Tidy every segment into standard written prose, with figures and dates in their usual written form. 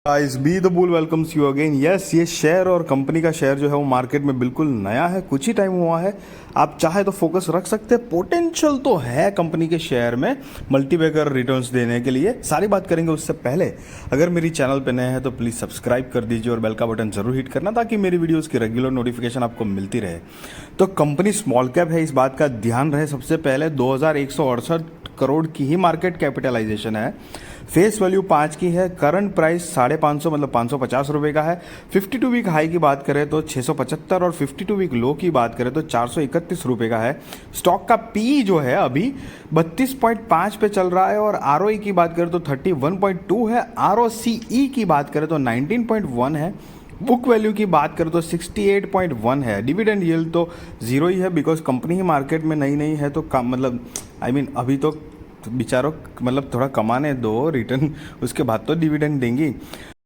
Guys be the bull welcomes you again. Yes, ये share और company का share जो है वो मार्केट में बिल्कुल नया है, कुछ ही टाइम हुआ है। आप चाहे तो फोकस रख सकते हैं, पोटेंशियल तो है कंपनी के शेयर में मल्टीबैगर रिटर्न्स देने के लिए। सारी बात करेंगे उससे पहले अगर मेरी चैनल पे नए हैं तो प्लीज़ सब्सक्राइब कर दीजिए और बेल का बटन जरूर हिट करना ताकि मेरी वीडियोज़ की रेगुलर नोटिफिकेशन आपको मिलती रहे। तो कंपनी स्मॉल कैप है, इस बात का ध्यान रहे। सबसे पहले 2168 करोड़ की ही मार्केट कैपिटलाइजेशन है। फेस वैल्यू 5 की है। करंट प्राइस 550 मतलब 550 रुपये का है। 52 वीक हाई की बात करें तो 675 और 52 वीक लो की बात करें तो 431 रुपये का है। स्टॉक का पी जो है अभी 32.5 पे चल रहा है और आरओई की बात करें तो 31.2 है। आरओसीई की बात करें तो 19.1 है। बुक वैल्यू की बात करें तो 68.1 है। डिविडेंड यील्ड तो जीरो ही है बिकॉज कंपनी ही मार्केट में नई है तो मतलब अभी तो बेचारों मतलब थोड़ा कमाने दो रिटर्न, उसके बाद तो डिविडेंड देंगी।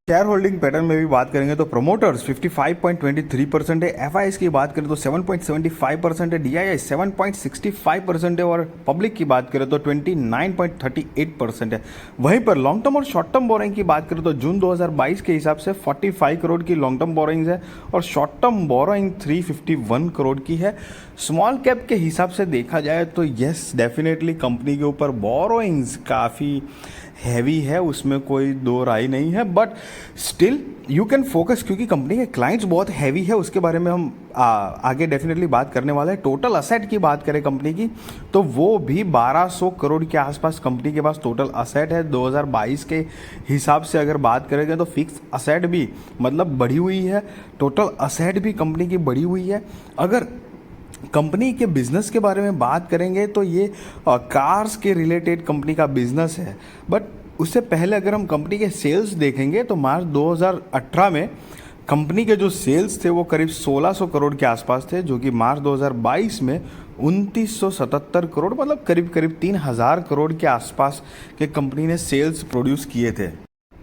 शेयर होल्डिंग पैटर्न में भी बात करेंगे तो प्रोमोटर्स 55.23% है। एफआईएस की बात करें तो 7.75% है। डीआईआई 7.65% है और पब्लिक की बात करें तो 29.38% है। वहीं पर लॉन्ग टर्म और शॉर्ट टर्म बोरिंग की बात करें तो जून 2022 के हिसाब से 45 करोड़ की लॉन्ग टर्म बोरिंग्स है और शॉर्ट टर्म बोरिंग 351 करोड़ की है। स्मॉल कैप के हिसाब से देखा जाए तो यस डेफिनेटली कंपनी के ऊपर बोरोइंग्स काफ़ी हैवी है, उसमें कोई दो राय नहीं है, but still you can focus क्योंकि कंपनी के क्लाइंट्स बहुत हैवी है। उसके बारे में हम आगे डेफिनेटली बात करने वाले हैं। टोटल असेट की बात करें कंपनी की तो वो भी 1200 करोड़ के आसपास कंपनी के पास टोटल असेट है। 2022 के हिसाब से अगर बात करेंगे तो फिक्स असेट भी मतलब बढ़ी हुई है, टोटल असेट भी कंपनी की बढ़ी हुई है। अगर कंपनी के बिजनेस के बारे में बात करेंगे तो ये कार्स के रिलेटेड कंपनी का बिजनेस है, बट उससे पहले अगर हम कंपनी के सेल्स देखेंगे तो मार्च 2018 में कंपनी के जो सेल्स थे वो करीब 1600 करोड़ के आसपास थे, जो कि मार्च 2022 में 2977 करोड़ मतलब करीब करीब 3000 करोड़ के आसपास के कंपनी ने सेल्स प्रोड्यूस किए थे।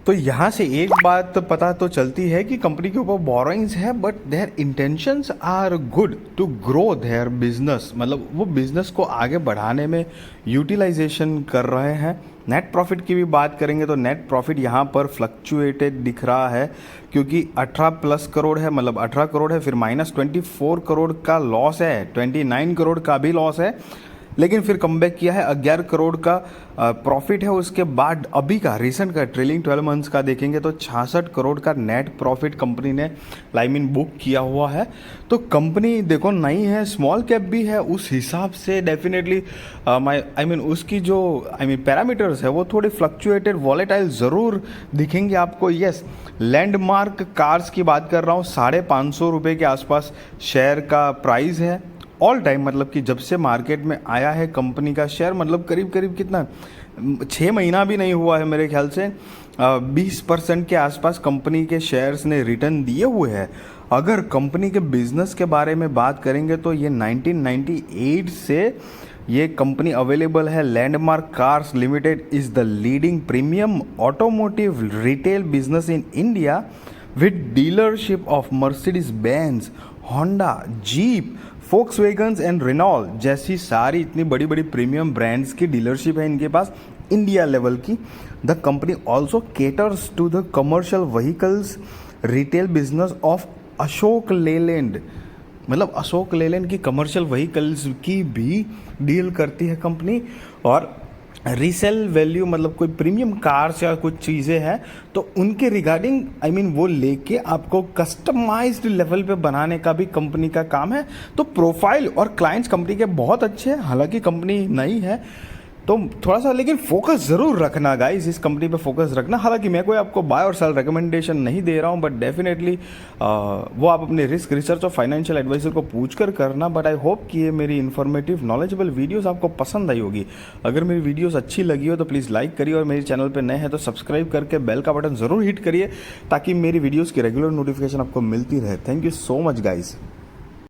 तो यहाँ से एक बात पता तो चलती है कि कंपनी के ऊपर बोरोइंग्स है but their intentions are good to grow their business, मतलब वो बिजनेस को आगे बढ़ाने में यूटिलाइजेशन कर रहे हैं। नेट प्रॉफिट की भी बात करेंगे तो नेट प्रॉफिट यहाँ पर फ्लक्चुएटेड दिख रहा है क्योंकि 18+ करोड़ है, मतलब 18 करोड़ है, फिर -24 करोड़ का लॉस है, 29 करोड़ का भी लॉस है, लेकिन फिर कमबैक किया है। 11 करोड़ का प्रॉफिट है। उसके बाद अभी का रिसेंट का ट्रेलिंग 12 मंथ्स का देखेंगे तो 66 करोड़ का नेट प्रॉफिट कंपनी ने बुक किया हुआ है। तो कंपनी देखो नई है, स्मॉल कैप भी है, उस हिसाब से डेफिनेटली उसकी जो पैरामीटर्स है वो थोड़ी फ्लक्चुएटेड वॉलेटाइल ज़रूर दिखेंगे आपको। यस, लैंडमार्क कार्स की बात कर रहा हूँ, 550 रुपये के आसपास शेयर का प्राइस है ऑल टाइम, मतलब कि जब से मार्केट में आया है कंपनी का शेयर, मतलब करीब करीब कितना 6 महीना भी नहीं हुआ है मेरे ख्याल से 20% के आसपास कंपनी के शेयर्स ने रिटर्न दिए हुए हैं। अगर कंपनी के बिजनेस के बारे में बात करेंगे तो ये 1998 से ये कंपनी अवेलेबल है। Landmark cars limited is the leading premium automotive retail business in India with dealership of Mercedes Benz, Honda, Jeep, Volkswagens and Renault जैसी सारी इतनी बड़ी बड़ी प्रीमियम ब्रांड्स की डीलरशिप है इनके पास इंडिया लेवल की। The company also caters to the commercial vehicles retail business of Ashok Leyland, मतलब अशोक लेलैंड की कमर्शियल व्हीकल्स की भी डील करती है कंपनी। और रीसेल वैल्यू मतलब कोई प्रीमियम कार्स या कुछ चीज़ें हैं तो उनके रिगार्डिंग वो लेके आपको कस्टमाइज्ड लेवल पे बनाने का भी कंपनी का काम है। तो प्रोफाइल और क्लाइंट्स कंपनी के बहुत अच्छे हैं, हालांकि कंपनी नई है तो थोड़ा सा लेकिन फोकस ज़रूर रखना गाइस, इस कंपनी पे फोकस रखना। हालांकि मैं कोई आपको बाय और सेल रिकमेंडेशन नहीं दे रहा हूँ, बट डेफिनेटली वो आप अपने रिस्क रिसर्च और फाइनेंशियल एडवाइजर को पूछ कर करना। बट आई होप कि ये मेरी इन्फॉर्मेटिव नॉलेजेबल वीडियोस आपको पसंद आई होगी। अगर मेरी वीडियोस अच्छी लगी हो तो प्लीज़ लाइक करिए और मेरे चैनल पर नए हैं तो सब्सक्राइब करके बेल का बटन ज़रूर हिट करिए ताकि मेरी वीडियोज़ की रेगुलर नोटिफिकेशन आपको मिलती रहे। Thank you so much guys.